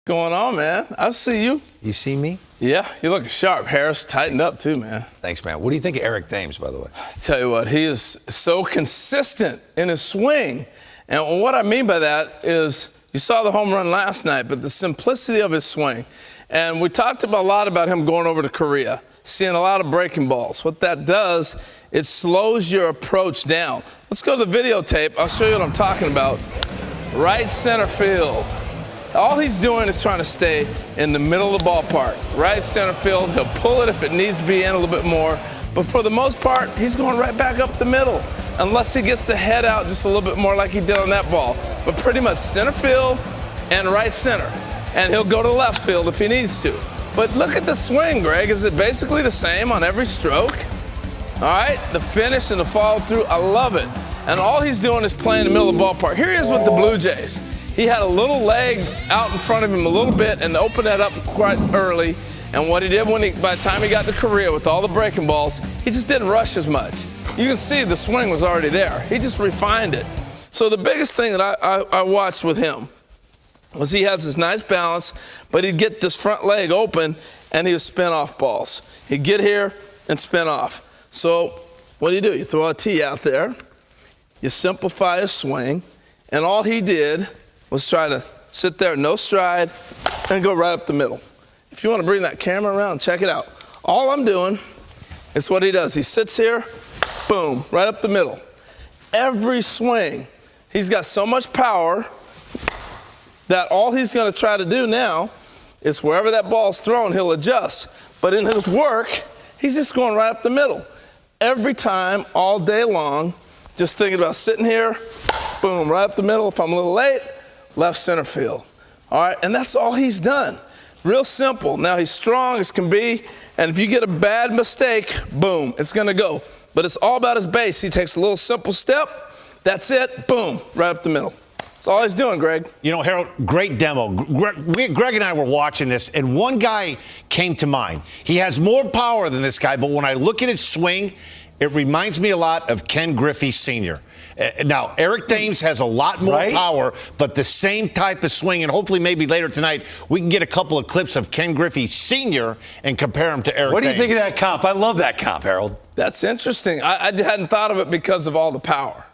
Going on, man? I see you. You see me? Yeah, you look sharp. Hair's tightened up too, man. Thanks, man. What do you think of Eric Thames, by the way? I tell you what, he is so consistent in his swing. And what I mean by that is you saw the home run last night, but the simplicity of his swing. And we talked a lot about him going over to Korea, seeing a lot of breaking balls. What that does, it slows your approach down. Let's go to the videotape. I'll show you what I'm talking about. Right center field. All he's doing is trying to stay in the middle of the ballpark. Right center field, he'll pull it if it needs to be in a little bit more. But for the most part, he's going right back up the middle, unless he gets the head out just a little bit more like he did on that ball. But pretty much center field and right center. And he'll go to left field if he needs to. But look at the swing, Greg. Is it basically the same on every stroke? All right, the finish and the follow through, I love it. And all he's doing is playing in the middle of the ballpark. Here he is with the Blue Jays. He had a little leg out in front of him a little bit and opened that up quite early. And what he did by the time he got to Korea with all the breaking balls, he just didn't rush as much. You can see the swing was already there. He just refined it. So the biggest thing that I watched with him was he has this nice balance, but he'd get this front leg open and he would spin off balls. He'd get here and spin off. So what do? You throw a tee out there, you simplify his swing, and all he did was try to sit there, no stride, and go right up the middle. If you want to bring that camera around, check it out. All I'm doing is what he does. He sits here, boom, right up the middle. Every swing, he's got so much power that all he's going to try to do now is wherever that ball's thrown, he'll adjust. But in his work, he's just going right up the middle. Every time, all day long, just thinking about sitting here, boom, right up the middle. If I'm a little late, left center field. All right, and that's all he's done. Real simple. Now, he's strong as can be, and if you get a bad mistake, boom, it's going to go. But it's all about his base. He takes a little simple step. That's it. Boom, right up the middle. That's all he's doing, Greg. You know, Harold, great demo. Greg and I were watching this, and one guy came to mind. He has more power than this guy, but when I look at his swing, it reminds me a lot of Ken Griffey Sr. Now, Eric Thames has a lot more power, but the same type of swing, and hopefully maybe later tonight we can get a couple of clips of Ken Griffey Sr. and compare him to Eric Thames. What do you think of that comp? I love that comp, Harold. That's interesting. I hadn't thought of it because of all the power.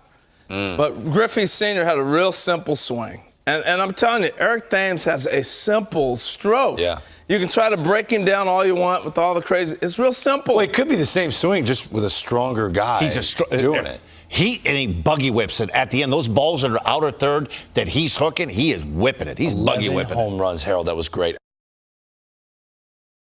But Griffey Sr. had a real simple swing. And I'm telling you, Eric Thames has a simple stroke. Yeah. You can try to break him down all you want with all the crazy. It's real simple. Well, it could be the same swing, just with a stronger guy. He's doing it. He buggy whips it at the end. Those balls that are outer third that he's hooking, he is whipping it. He's buggy whipping it. Home runs, Harold. That was great.